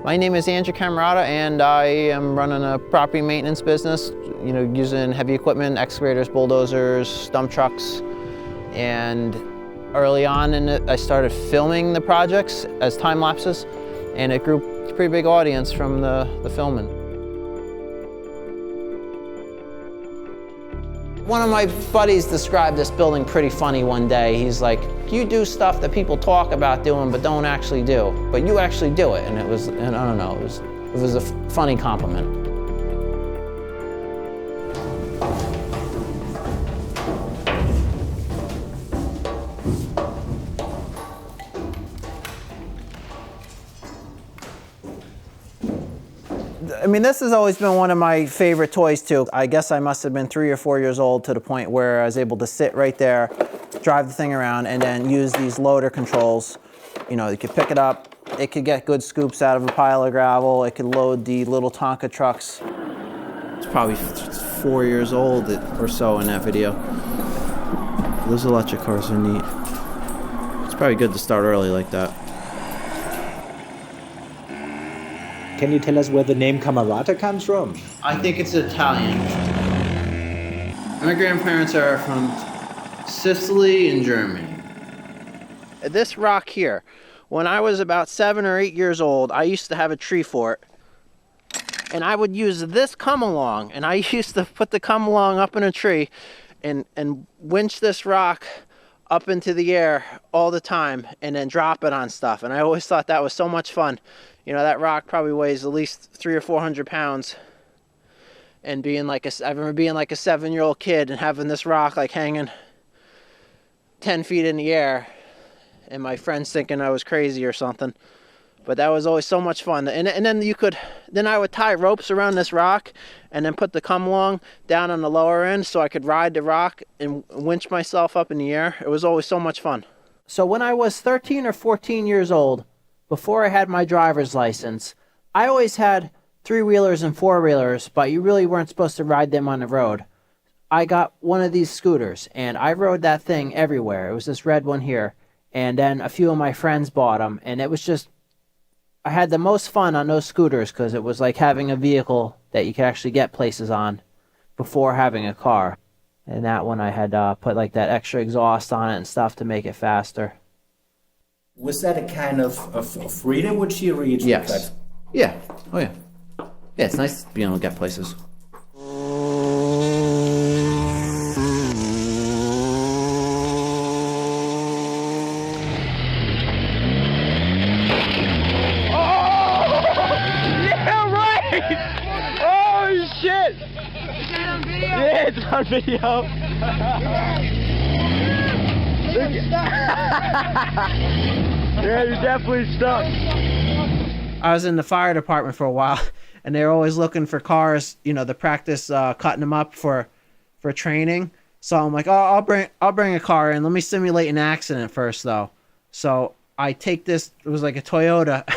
My name is Andrew Camarata, and I am running a property maintenance business, using heavy equipment, excavators, bulldozers, dump trucks. And early on in it, I started filming the projects as time lapses, and it grew a pretty big audience from the filming. One of my buddies described this building pretty funny one day. He's like, you do stuff that people talk about doing but don't actually do, but you actually do it. And I don't know, it was a funny compliment. I mean, this has always been one of my favorite toys too. I guess I must have been 3 or 4 years old to the point where I was able to sit right there, drive the thing around, and then use these loader controls. You could pick it up, it could get good scoops out of a pile of gravel, it could load the little Tonka trucks. It's probably 4 years old or so in that video. Those electric cars are neat. It's probably good to start early like that. Can you tell us where the name Camarata comes from? I think it's Italian. My grandparents are from Sicily and Germany. This rock here, when I was about 7 or 8 years old, I used to have a tree fort. And I would use this come-along, and I used to put the come-along up in a tree and winch this rock up into the air all the time and then drop it on stuff. And I always thought that was so much fun. That rock probably weighs at least 300 or 400 pounds. And I remember being like a 7-year-old kid and having this rock like hanging 10 feet in the air. And my friends thinking I was crazy or something. But that was always so much fun. And then I would tie ropes around this rock and then put the come-along down on the lower end so I could ride the rock and winch myself up in the air. It was always so much fun. So when I was 13 or 14 years old, before I had my driver's license, I always had 3-wheelers and 4-wheelers, but you really weren't supposed to ride them on the road. I got one of these scooters, and I rode that thing everywhere. It was this red one here, and then a few of my friends bought them, and it was just, I had the most fun on those scooters because it was like having a vehicle that you could actually get places on before having a car. And that one I had put like that extra exhaust on it and stuff to make it faster. Was that a kind of freedom which you reached? Yes. Yeah. Oh yeah. Yeah, it's nice being able to get places. Oh shit! Is that on video? Yeah, it's on video. Yeah, you're definitely stuck. I was in the fire department for a while, and they were always looking for cars, to practice cutting them up for training. So I'm like, oh, I'll bring a car in. Let me simulate an accident first, though. So I take this. It was like a Toyota.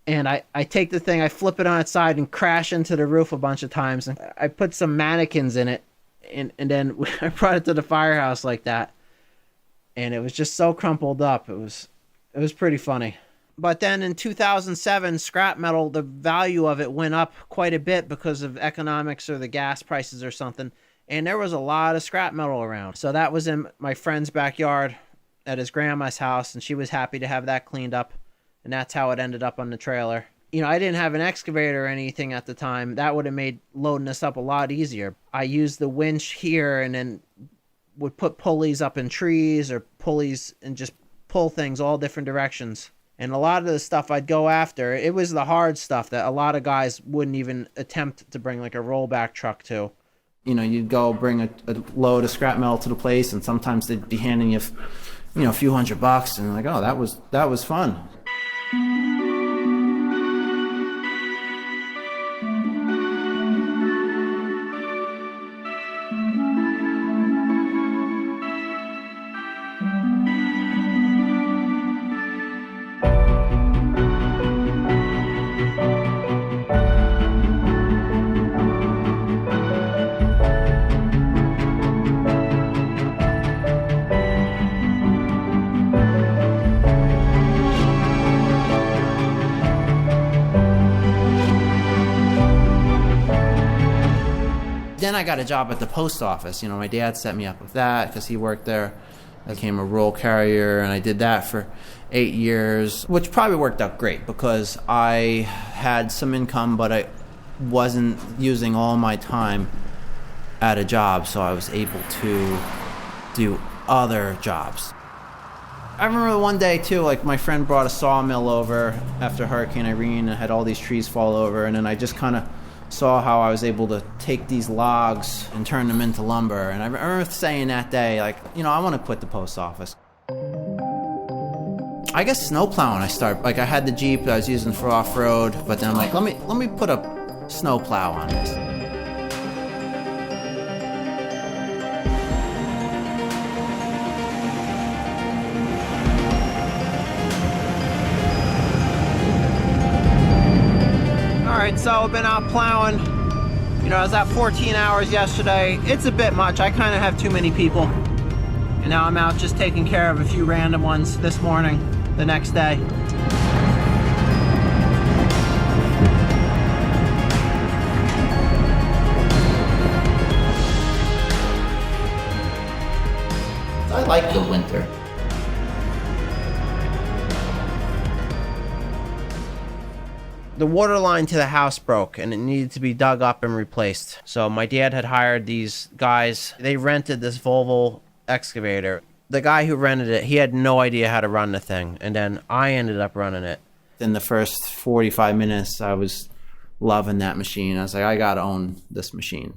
And I take the thing, I flip it on its side and crash into the roof a bunch of times. And I put some mannequins in it, and then I brought it to the firehouse like that. And it was just so crumpled up. It was pretty funny. But then in 2007, scrap metal, the value of it went up quite a bit because of economics or the gas prices or something. And there was a lot of scrap metal around. So that was in my friend's backyard at his grandma's house, and she was happy to have that cleaned up. And that's how it ended up on the trailer. I didn't have an excavator or anything at the time. That would have made loading this up a lot easier. I used the winch here and then would put pulleys up in trees or pulleys and just pull things all different directions. And a lot of the stuff I'd go after, it was the hard stuff that a lot of guys wouldn't even attempt to bring like a rollback truck to. You'd go bring a load of scrap metal to the place, and sometimes they'd be handing you, a few $100, and like, oh, that was fun. Then I got a job at the post office. You know, my dad set me up with that because he worked there. I became a rural carrier, and I did that for 8 years, which probably worked out great because I had some income, but I wasn't using all my time at a job, so I was able to do other jobs. I remember one day too, like my friend brought a sawmill over after Hurricane Irene and had all these trees fall over, and then I just kind of saw how I was able to take these logs and turn them into lumber. And I remember saying that day, like, you know, I want to quit the post office. I guess snow plowing I started. Like I had the Jeep that I was using for off-road, but then I'm like, let me put a snow plow on this. Alright, so I've been out plowing. You know, I was out 14 hours yesterday. It's a bit much. I kind of have too many people. And now I'm out just taking care of a few random ones this morning, the next day. I like the winter. The water line to the house broke and it needed to be dug up and replaced. So my dad had hired these guys. They rented this Volvo excavator. The guy who rented it, he had no idea how to run the thing. And then I ended up running it. In the first 45 minutes, I was loving that machine. I was like, I gotta own this machine.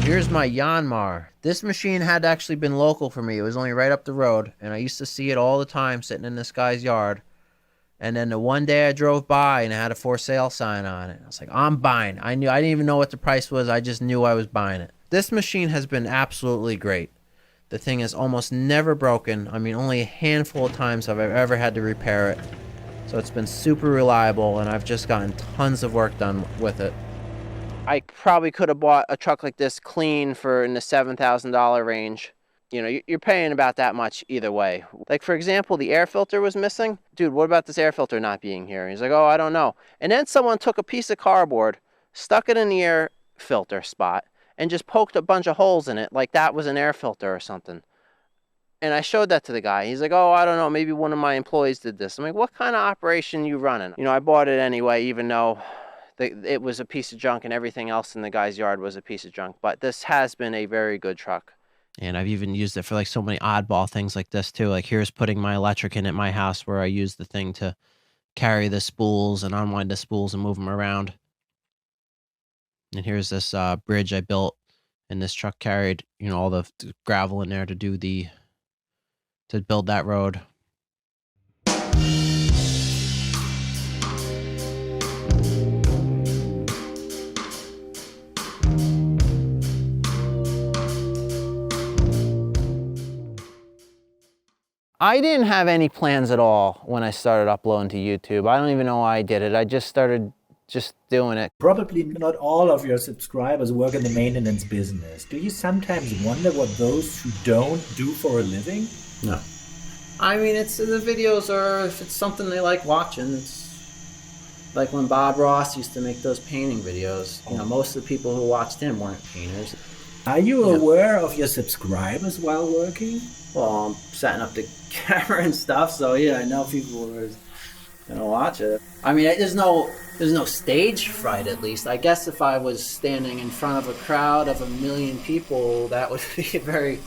Here's my Yanmar. This machine had actually been local for me. It was only right up the road, and I used to see it all the time sitting in this guy's yard. And then the one day I drove by and it had a for sale sign on it. I was like, I'm buying. I didn't even know what the price was. I just knew I was buying it. This machine has been absolutely great. The thing is almost never broken. I mean, only a handful of times I've ever had to repair it. So it's been super reliable, and I've just gotten tons of work done with it. I probably could have bought a truck like this clean for in the $7,000 range. You know, you're paying about that much either way. Like, for example, the air filter was missing. Dude, what about this air filter not being here? He's like, oh, I don't know. And then someone took a piece of cardboard, stuck it in the air filter spot, and just poked a bunch of holes in it like that was an air filter or something. And I showed that to the guy. He's like, oh, I don't know, maybe one of my employees did this. I'm like, what kind of operation you running? You know, I bought it anyway, even though it was a piece of junk and everything else in the guy's yard was a piece of junk. But this has been a very good truck. And I've even used it for like so many oddball things like this too. Like here's putting my electric in at my house where I use the thing to carry the spools and unwind the spools and move them around. And here's this bridge I built, and this truck carried, you know, all the gravel in there to build that road. I didn't have any plans at all when I started uploading to YouTube. I don't even know why I did it. I just started doing it. Probably not all of your subscribers work in the maintenance business. Do you sometimes wonder what those who don't do for a living? No. I mean, the videos are, if it's something they like watching, it's like when Bob Ross used to make those painting videos. You know, most of the people who watched him weren't painters. Are you aware of your subscribers while working? Well, I'm setting up the camera and stuff, so yeah, I know people are gonna watch it. I mean, there's no stage fright, at least. I guess if I was standing in front of a crowd of 1 million people, that would be a very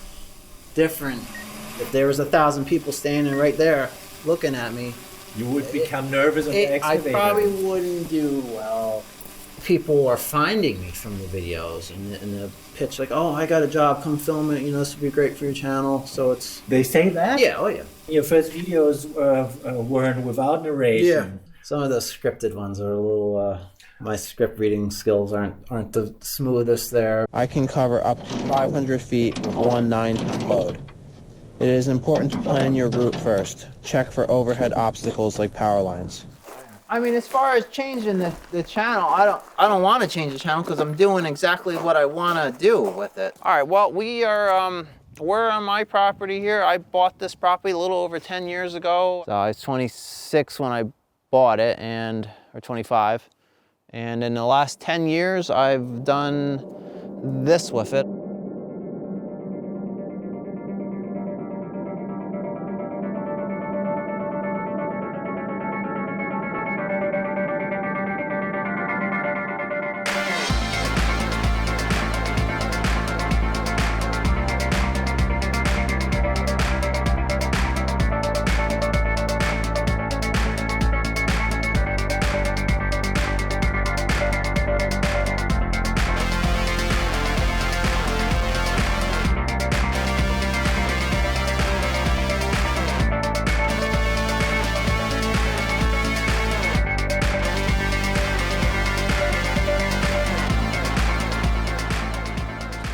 different If there was 1,000 people standing right there looking at me, You would become nervous on the I excavator. probably wouldn't do well. People are finding me from the videos and the pitch, like, oh, I got a job, come film it, you know, this would be great for your channel. So it's... They say that? Yeah, oh yeah. Your first videos weren't without narration. Yeah. Some of those scripted ones are a little... my script reading skills aren't the smoothest there. I can cover up to 500 feet with 1 9-ton load. It is important to plan your route first. Check for overhead obstacles like power lines. I mean, as far as changing the channel, I don't want to change the channel because I'm doing exactly what I want to do with it. All right, well, we're on my property here. I bought this property a little over 10 years ago. So I was 26 when I bought it, or 25. And in the last 10 years, I've done this with it.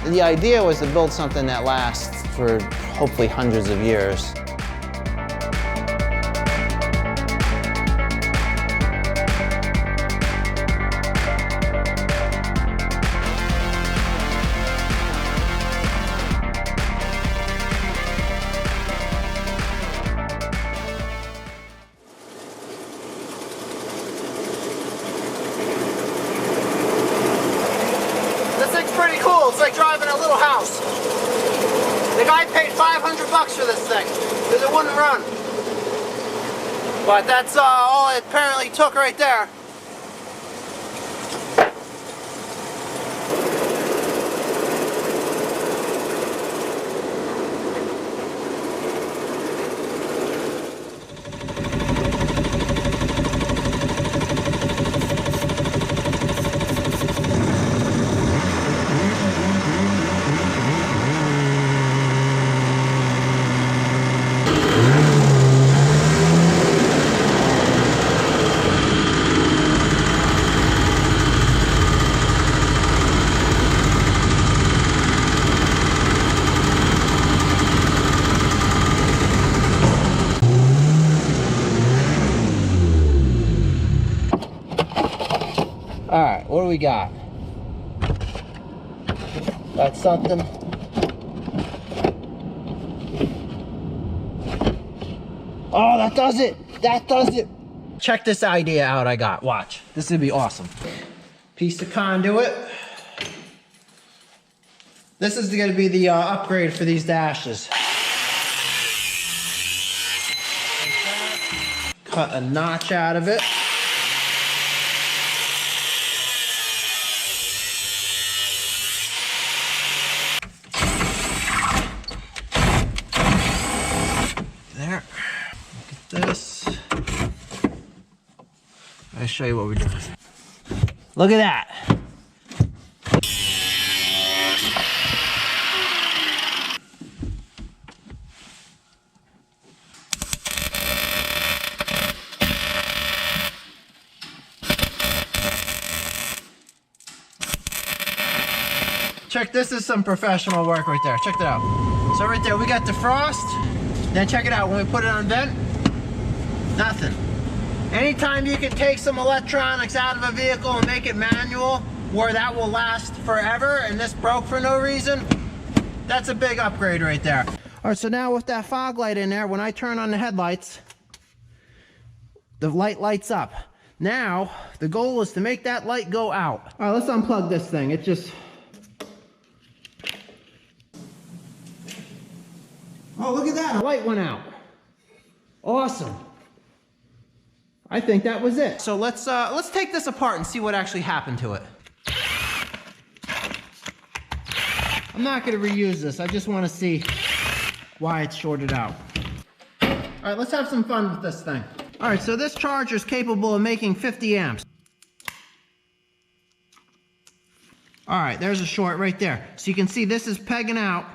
The idea was to build something that lasts for hopefully hundreds of years. Pretty cool. It's like driving a little house. The guy paid $500 for this thing because it wouldn't run. But that's all it apparently took right there. All right, what do we got? That's something. Oh, that does it. That does it. Check this idea out I got. Watch. This would be awesome. Piece of conduit. This is going to be the upgrade for these dashes. Cut a notch out of it. There. Look at this. I'll show you what we're doing. Look at that. Check, this is some professional work right there. Check that out. So right there, we got the frost. Then check it out, when we put it on vent, nothing. Anytime you can take some electronics out of a vehicle and make it manual, where that will last forever, and this broke for no reason, that's a big upgrade right there. All right, so now with that fog light in there, when I turn on the headlights, the light lights up. Now, the goal is to make that light go out. All right, let's unplug this thing. It just... Oh, look at that, the light went out. Awesome. I think that was it. So let's take this apart and see what actually happened to it. I'm not gonna reuse this, I just wanna see. why it's shorted out. All right, let's have some fun with this thing. All right, so this charger is capable of making 50 amps. All right, there's a short right there. So you can see this is pegging out,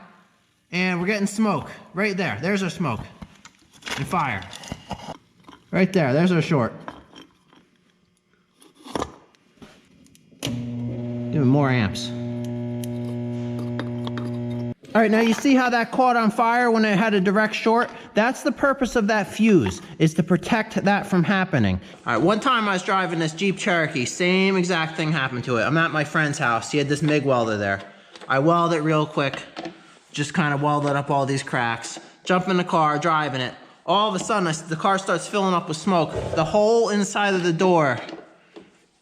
and we're getting smoke right there. There's our smoke and fire. Right there, there's our short. Doing more amps. All right, now you see how that caught on fire when it had a direct short? That's the purpose of that fuse, is to protect that from happening. All right, one time I was driving this Jeep Cherokee, same exact thing happened to it. I'm at my friend's house, he had this MIG welder there. I welded it real quick, just kind of welded up all these cracks. Jump in the car, driving it. All of a sudden, the car starts filling up with smoke. The whole inside of the door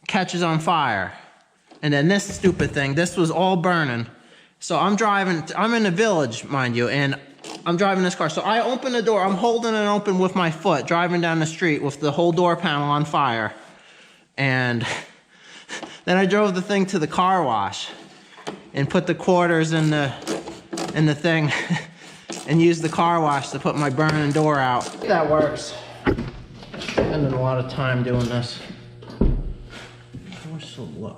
catches on fire. And then this stupid thing, this was all burning. So I'm driving, I'm in a village, mind you, and I'm driving this car. So I open the door, I'm holding it open with my foot, driving down the street with the whole door panel on fire. And then I drove the thing to the car wash and put the quarters in the thing and used the car wash to put my burning door out. That works. Spending a lot of time doing this. We're so low.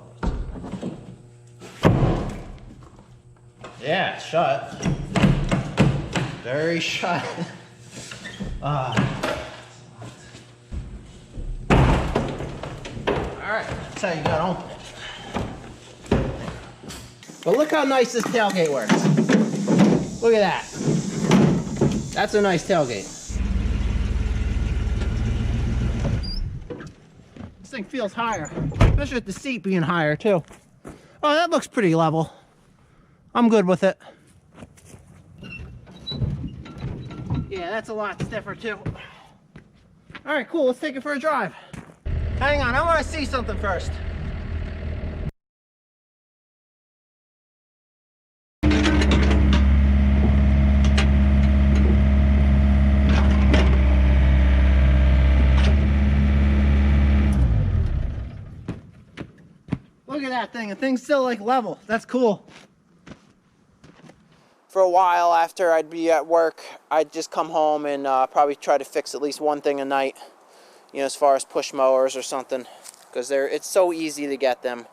Yeah, it's shut. Very shut. Alright, that's how you gotta open it. But look how nice this tailgate works. Look at that. That's a nice tailgate. This thing feels higher, especially with the seat being higher too. Oh, that looks pretty level. I'm good with it. Yeah, that's a lot stiffer too. All right, cool, let's take it for a drive. Hang on, I want to see something first. Look at that thing, the thing's still like level. That's cool. For a while after I'd be at work, I'd just come home and probably try to fix at least one thing a night, you know, as far as push mowers or something, because it's so easy to get them.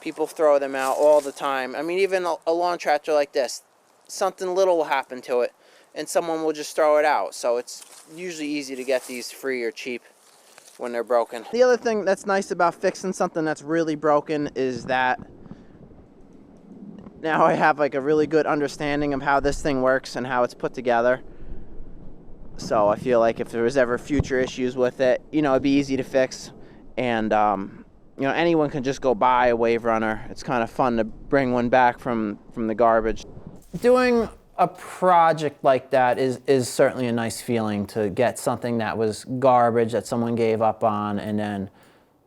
People throw them out all the time. I mean, even a lawn tractor like this, something little will happen to it, and someone will just throw it out. So it's usually easy to get these free or cheap when they're broken. The other thing that's nice about fixing something that's really broken is that now I have like a really good understanding of how this thing works and how it's put together. So I feel like if there was ever future issues with it, you know, it'd be easy to fix. And, you know, anyone can just go buy a wave runner. It's kind of fun to bring one back from the garbage. Doing a project like that is certainly a nice feeling, to get something that was garbage that someone gave up on, and then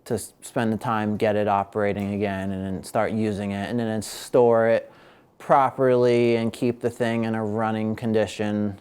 to spend the time, get it operating again, and then start using it, and then store it properly and keep the thing in a running condition.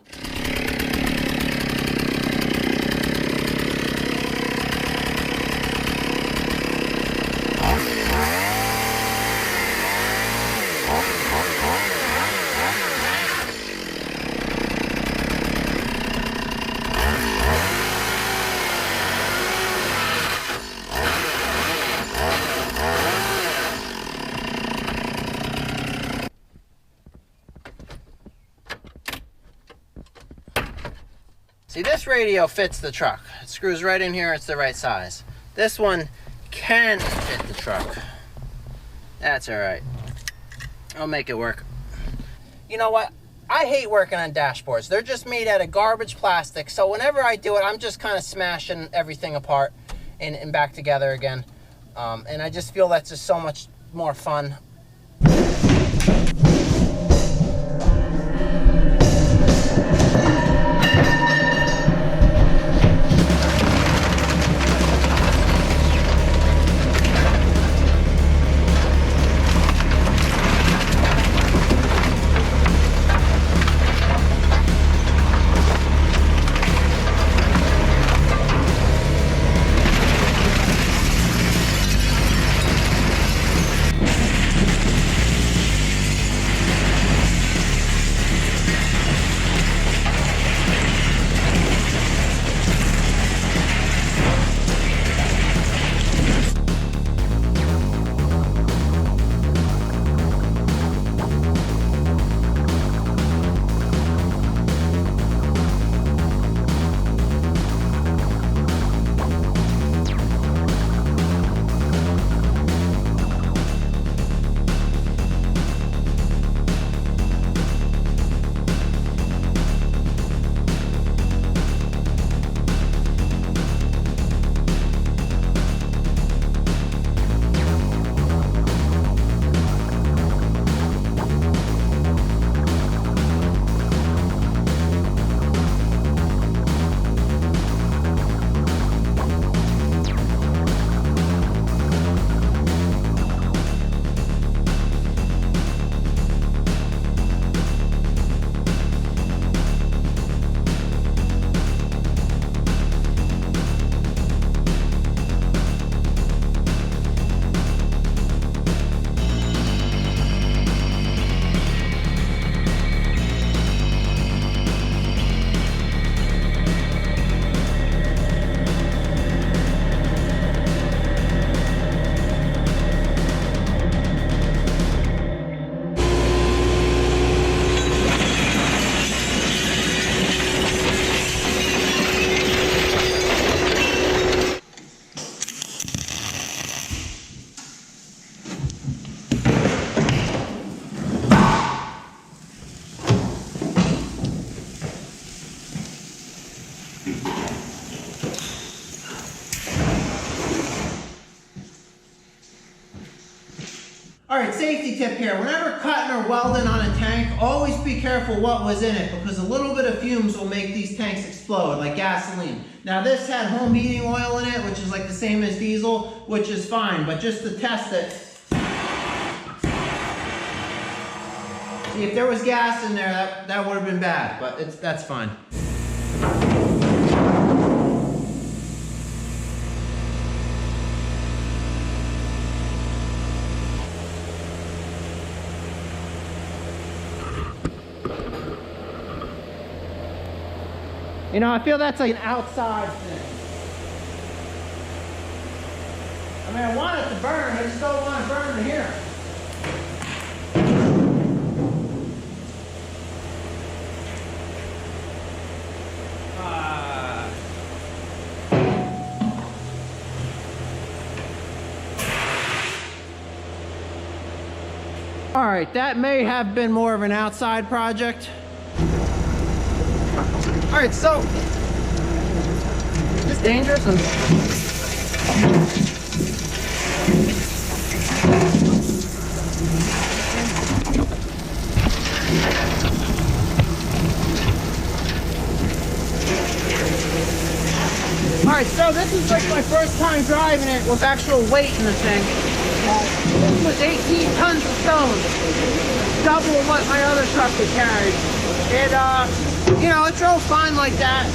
See, this radio fits the truck. It screws right in here, it's the right size. This one can fit the truck. That's all right. I'll make it work. You know what? I hate working on dashboards. They're just made out of garbage plastic, so whenever I do it, I'm just kind of smashing everything apart and back together again. And I just feel that's just so much more fun. Alright, safety tip here. Whenever cutting or welding on a tank, always be careful what was in it because a little bit of fumes will make these tanks explode, like gasoline. Now this had home heating oil in it, which is like the same as diesel, which is fine, but just to test it, see if there was gas in there, that would have been bad, but that's fine. You know, I feel that's like an outside thing. I mean, I want it to burn, I just don't want it burning here. All right, that may have been more of an outside project. All right, so is this dangerous? All right, so this is like my first time driving it with actual weight in the thing. This was 18 tons of stone, double what my other truck had carried. It, you know, it drove fine like that.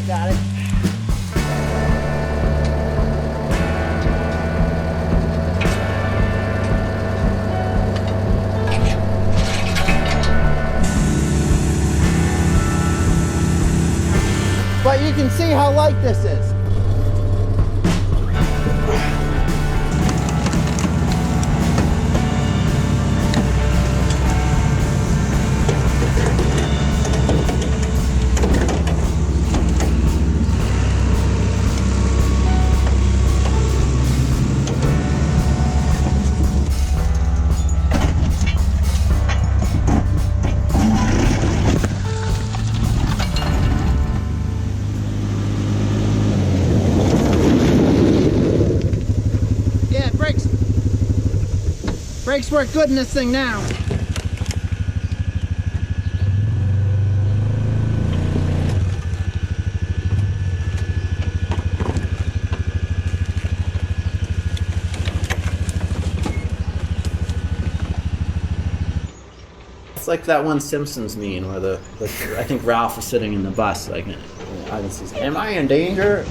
Got it. But you can see how light this is. Brakes work good in this thing now. It's like that one Simpsons meme where I think Ralph was sitting in the bus. Like, I can see. Am I in danger?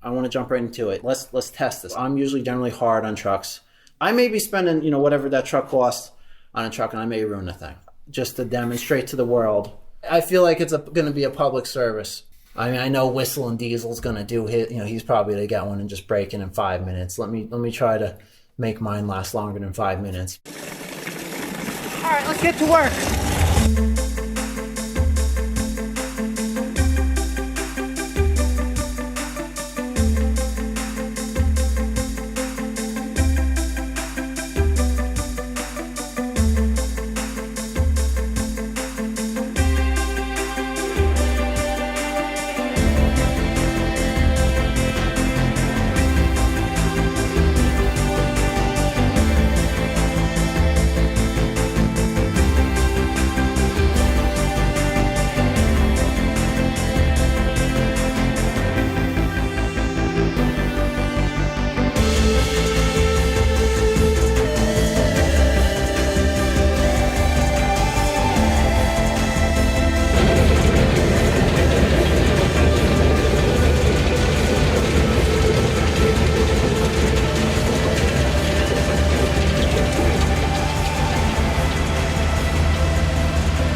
I want to jump right into it. Let's test this. I'm usually generally hard on trucks. I may be spending, whatever that truck costs on a truck, and I may ruin the thing just to demonstrate to the world. I feel like it's going to be a public service. I mean, I know Whistle and Diesel's going to do his, he's probably going to get one and just break it in 5 minutes. Let me try to make mine last longer than 5 minutes. All right, let's get to work.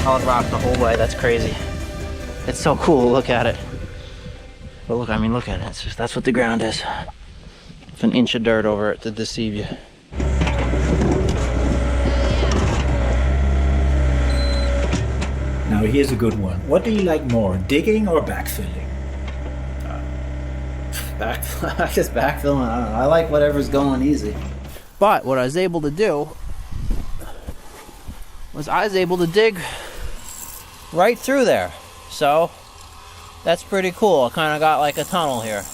solid rock the whole way. That's crazy. It's so cool to look at it. But look, I mean, look at it. It's just, that's what the ground is. It's an inch of dirt over it to deceive you. Now here's a good one. What do you like more, digging or backfilling? I guess backfilling. I don't know. I like whatever's going easy. But what I was able to do was I was able to dig right through there. So that's pretty cool. I kind of got like a tunnel here.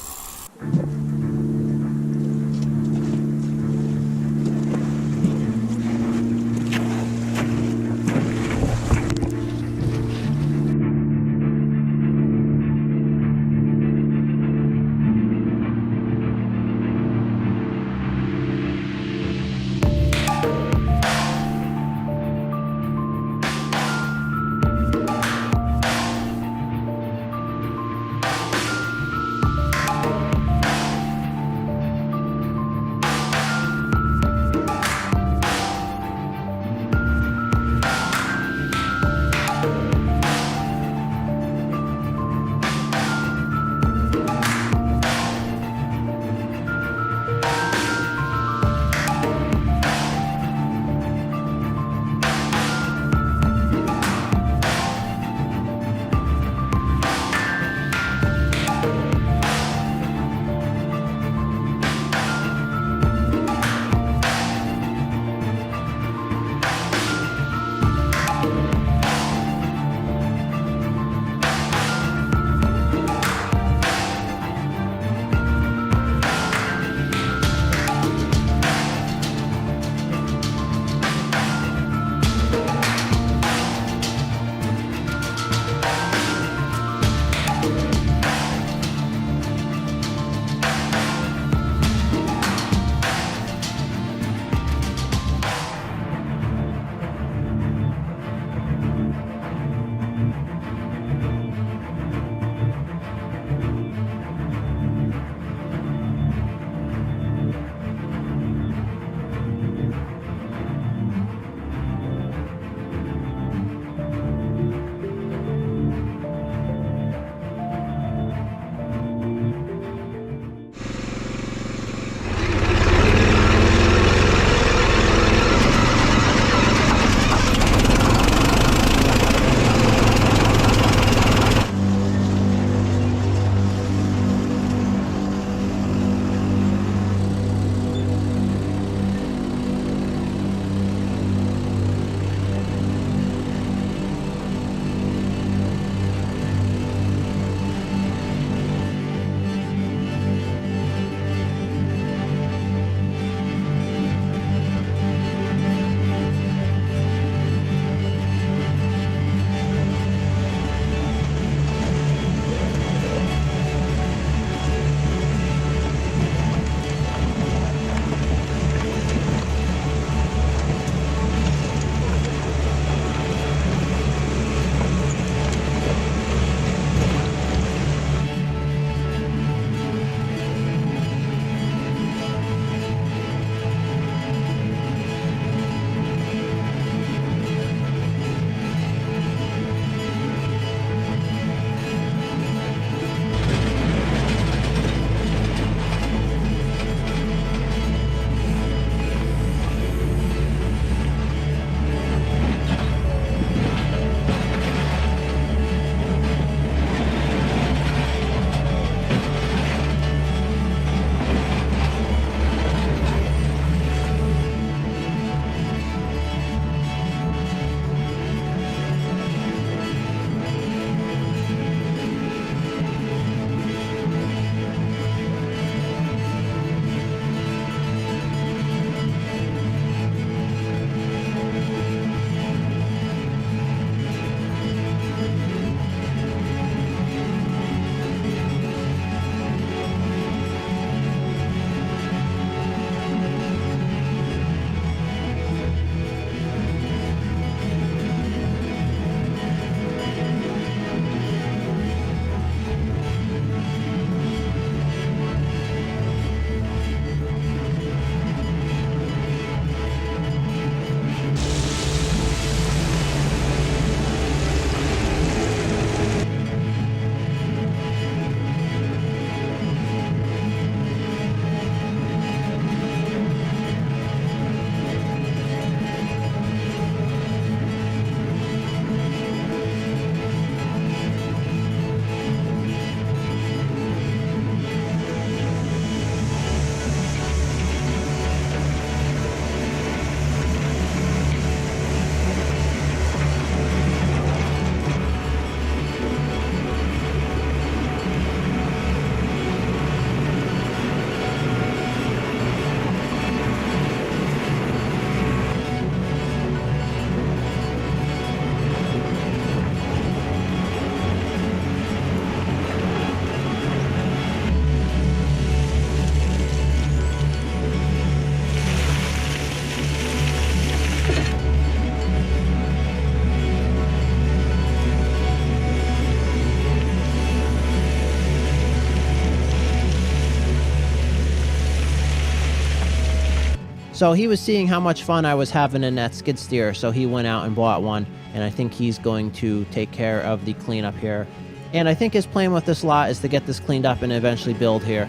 So he was seeing how much fun I was having in that skid steer, so he went out and bought one, and I think he's going to take care of the cleanup here. And I think his plan with this lot is to get this cleaned up and eventually build here.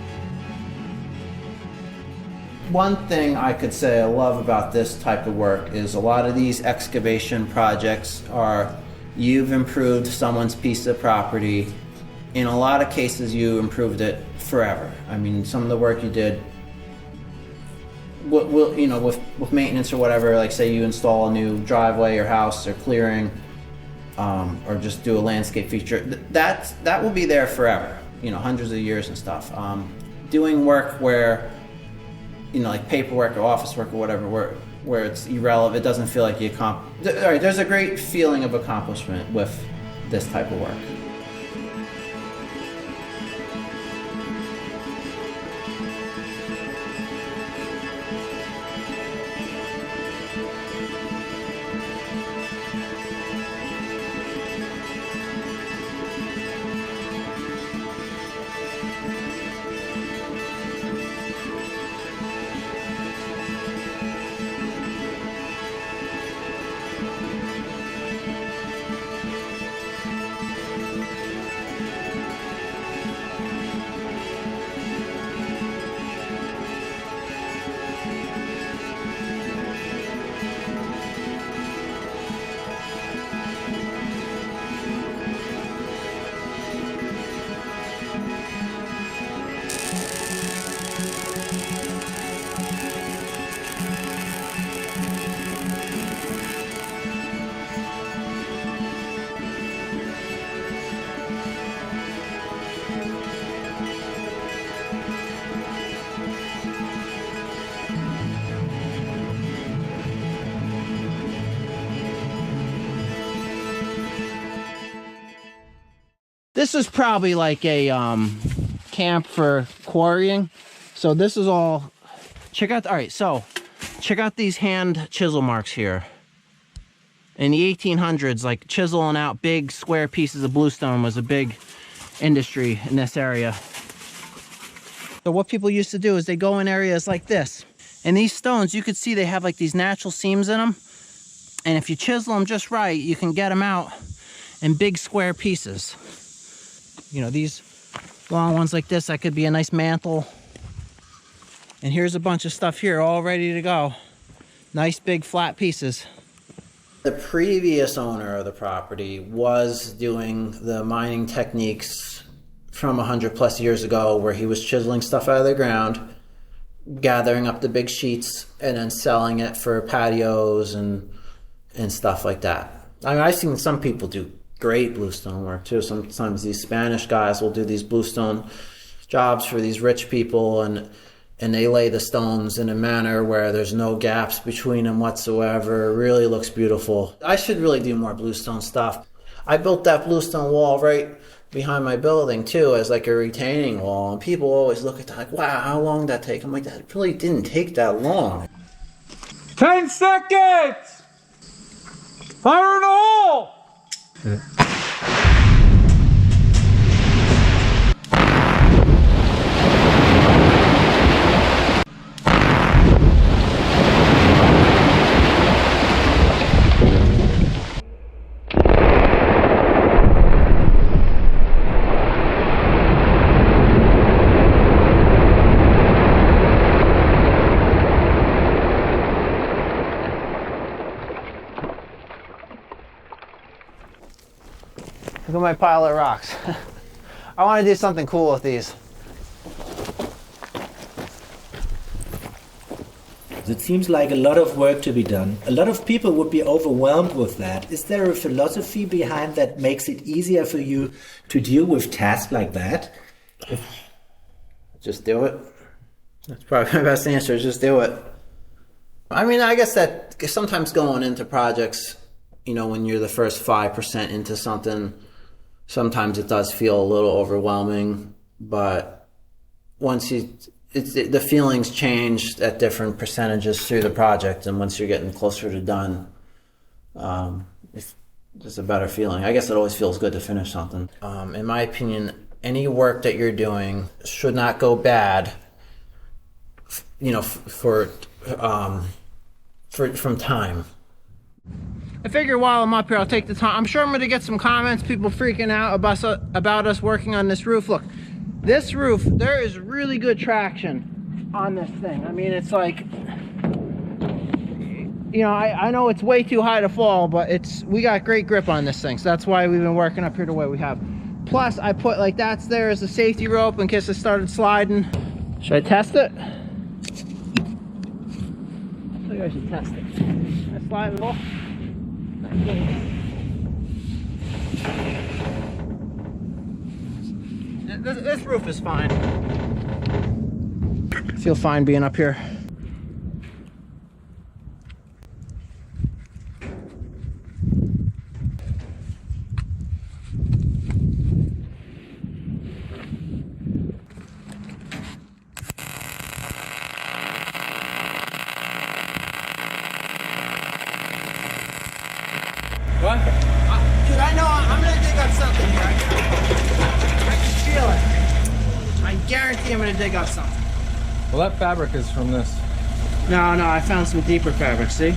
One thing I could say I love about this type of work is a lot of these excavation projects are, you've improved someone's piece of property. In a lot of cases, you improved it forever. I mean, some of the work you did, you know, with maintenance or whatever, like say you install a new driveway or house or clearing, or just do a landscape feature, that will be there forever, you know, hundreds of years and stuff. Doing work where, you know, like paperwork or office work or whatever, where it's irrelevant, it doesn't feel like you there's a great feeling of accomplishment with this type of work. This is probably like a camp for quarrying. So this is all, check out, all right, so check out these hand chisel marks here. In the 1800s, like chiseling out big square pieces of bluestone was a big industry in this area. So what people used to do is they go in areas like this. And these stones, you could see they have like these natural seams in them. And if you chisel them just right, you can get them out in big square pieces. You know, these long ones like this, that could be a nice mantle. And here's a bunch of stuff here all ready to go. Nice big flat pieces. The previous owner of the property was doing the mining techniques from 100+ years ago, where he was chiseling stuff out of the ground, gathering up the big sheets, and then selling it for patios and stuff like that. I mean, I've seen some people do great bluestone work too. Sometimes these Spanish guys will do these bluestone jobs for these rich people, and they lay the stones in a manner where there's no gaps between them whatsoever. It really looks beautiful. I should really do more bluestone stuff. I built that bluestone wall right behind my building too as like a retaining wall, and people always look at that like, wow, how long did that take? I'm like, that really didn't take that long. 10 seconds! Fire in the hole! Look at my pile of rocks. I want to do something cool with these. It seems like a lot of work to be done. A lot of people would be overwhelmed with that. Is there a philosophy behind that makes it easier for you to deal with tasks like that? Just do it. That's probably my best answer, just do it. I mean, I guess that sometimes going into projects, you know, when you're the first 5% into something, sometimes it does feel a little overwhelming, but once the feelings change at different percentages through the project, and once you're getting closer to done, it's just a better feeling. I guess it always feels good to finish something. In my opinion, any work that you're doing should not go bad, you know, for from time. I figure while I'm up here, I'll take the time. I'm sure I'm gonna get some comments, people freaking out about us working on this roof. Look, this roof, there is really good traction on this thing. I mean, it's like, you know, I know it's way too high to fall, but we got great grip on this thing. So that's why we've been working up here the way we have. Plus, I put like that's there as a safety rope in case it started sliding. Should I test it? I think I should test it. I slide it off. This roof is fine. I feel fine being up here. What? Dude, I know I'm gonna dig up something here. I can feel it. I guarantee I'm gonna dig up something. Well, that fabric is from this. No, I found some deeper fabric, see?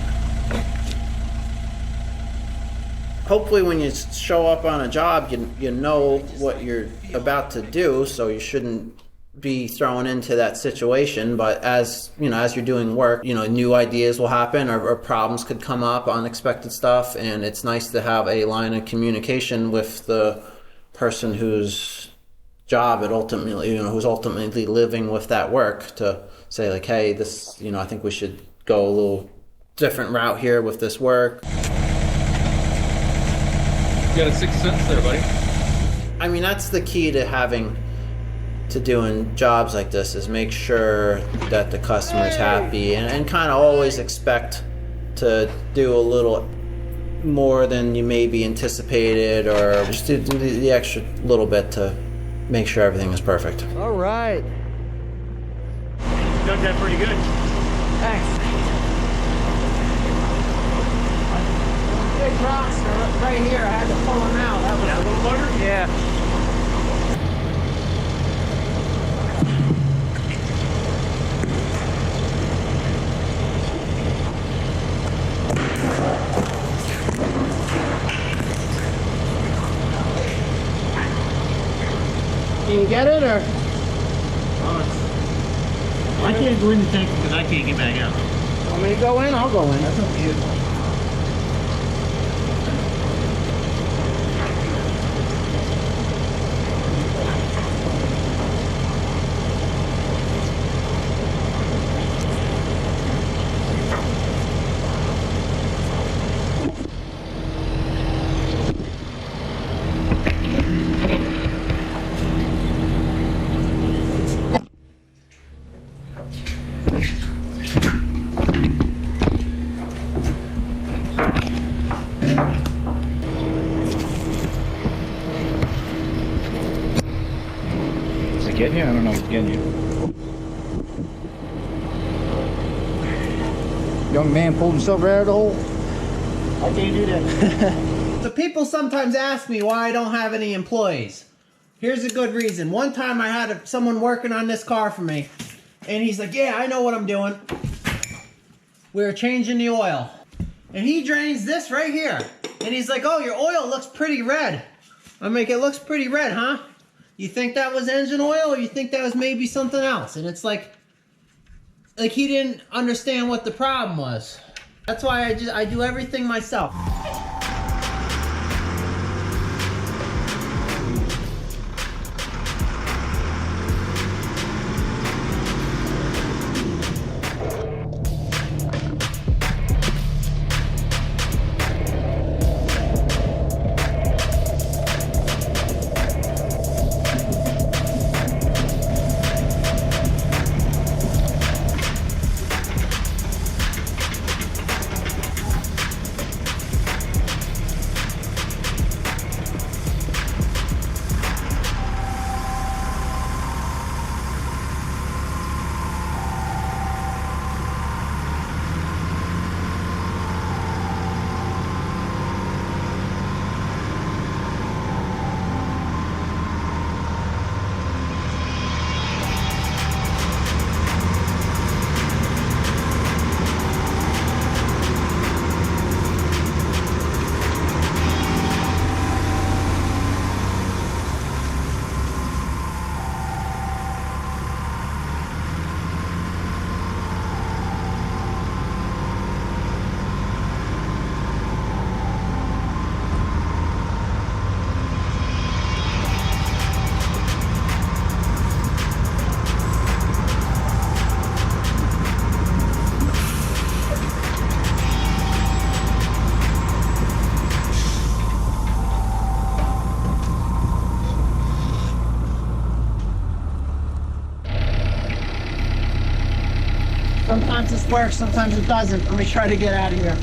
Hopefully when you show up on a job, you know what you're about to do, so you shouldn't be thrown into that situation. But as you know, as you're doing work, you know, new ideas will happen, or problems could come up, unexpected stuff, and it's nice to have a line of communication with the person whose job it ultimately, you know, who's ultimately living with that work, to say like, hey, this, you know, I think we should go a little different route here with this work. You got a sixth sense there, buddy. I mean, that's the key to doing jobs like this, is make sure that the customer's happy, and kind of always expect to do a little more than you maybe anticipated, or just do the extra little bit to make sure everything is perfect. All right. Dug that pretty good. Thanks. Big rocks are right here. I had to pull them out. That was Yeah, a little bugger? Yeah. Can you get it, or? I can't go in the tank because I can't get back out. Want me to go in? I'll go in. That's up to you. Is it getting you? I don't know if it's getting you. Young man pulled himself right out of the hole. I can't do that. So people sometimes ask me why I don't have any employees. Here's a good reason. One time I had someone working on this car for me, and he's like, yeah, I know what I'm doing. We were changing the oil. And he drains this right here. And he's like, oh, your oil looks pretty red. I'm like, it looks pretty red, huh? You think that was engine oil, or you think that was maybe something else? And it's like he didn't understand what the problem was. That's why I do everything myself. Sometimes this works, sometimes it doesn't. Let me try to get out of here.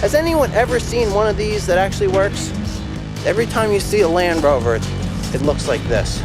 Has anyone ever seen one of these that actually works? Every time you see a Land Rover, it looks like this.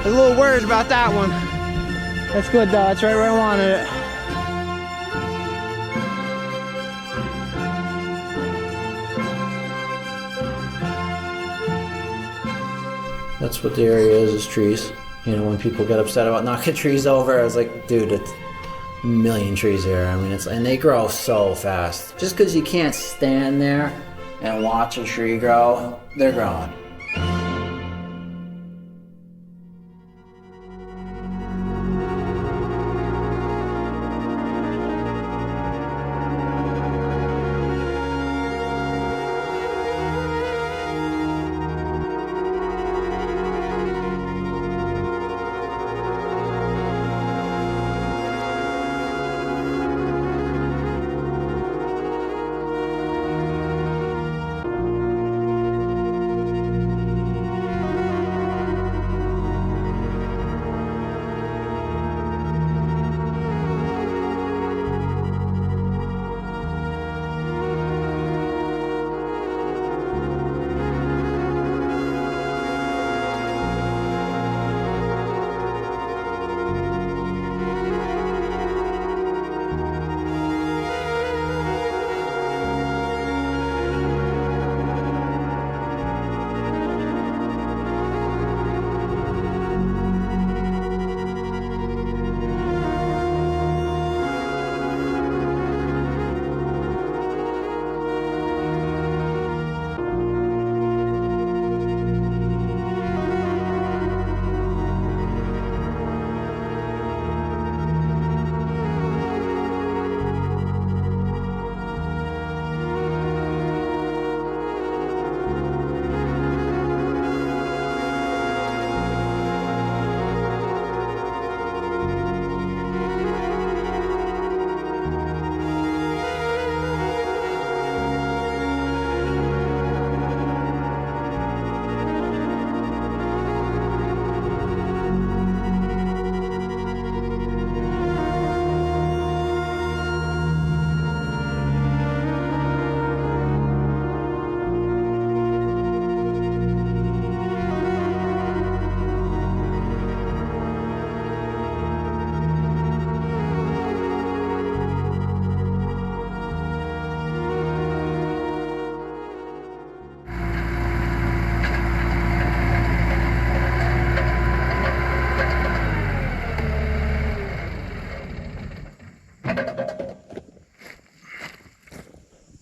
was a little worried about that one. That's good though, that's right where I wanted it. That's what the area is trees. You know, when people get upset about knocking trees over, I was like, dude, it's a million trees here. I mean, and they grow so fast. Just because you can't stand there and watch a tree grow, they're growing.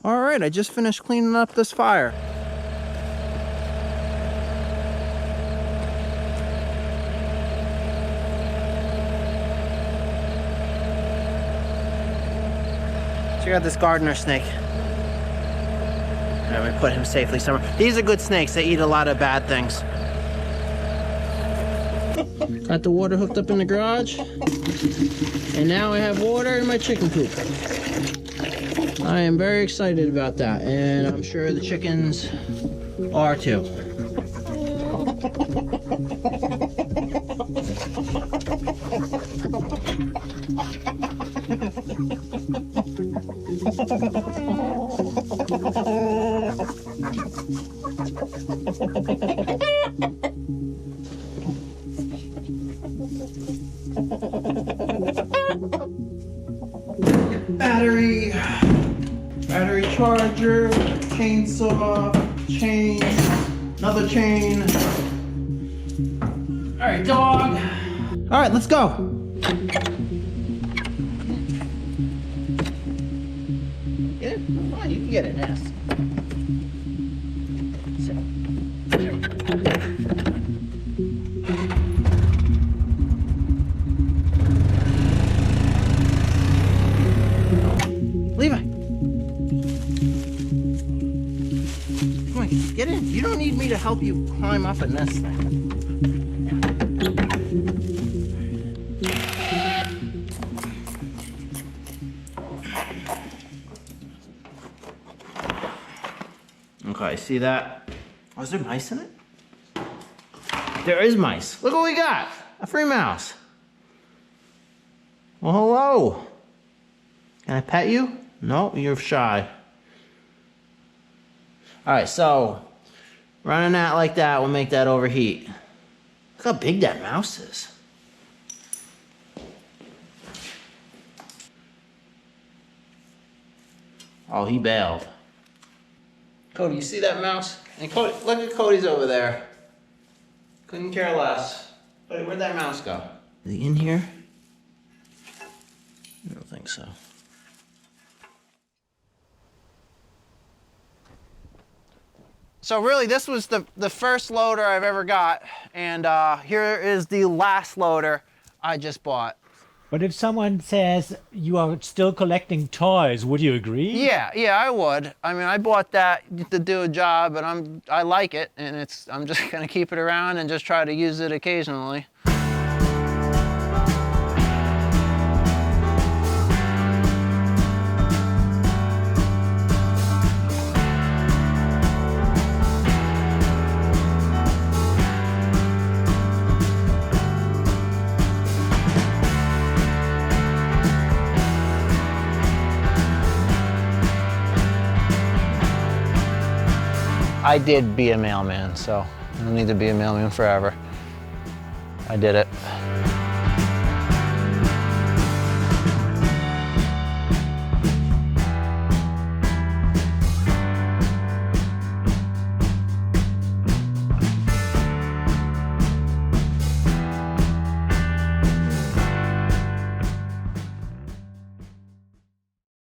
All right, I just finished cleaning up this fire. Check out this gardener snake. All right, we put him safely somewhere. These are good snakes. They eat a lot of bad things. Got the water hooked up in the garage. And now I have water in my chicken coop. I am very excited about that, and I'm sure the chickens are too. Battery charger, chainsaw, chain, another chain. All right, dog. All right, let's go. Get it? Come on, you can get it, Ness. Levi. Come on, get in. You don't need me to help you climb up in this thing. Okay, see that? Oh, is there mice in it? There is mice. Look what we got. A free mouse. Well, hello. Can I pet you? No, you're shy. All right, so running that like that will make that overheat. Look how big that mouse is. Oh, he bailed. Cody, you see that mouse? And Cody, look at Cody's over there. Couldn't care less. Cody, where'd that mouse go? Is he in here? I don't think so. So really, this was the first loader I've ever got, and here is the last loader I just bought. But if someone says you are still collecting toys, would you agree? Yeah, I would. I mean, I bought that to do a job, but I like it, and I'm just gonna keep it around and just try to use it occasionally. I did be a mailman, so I don't need to be a mailman forever. I did it.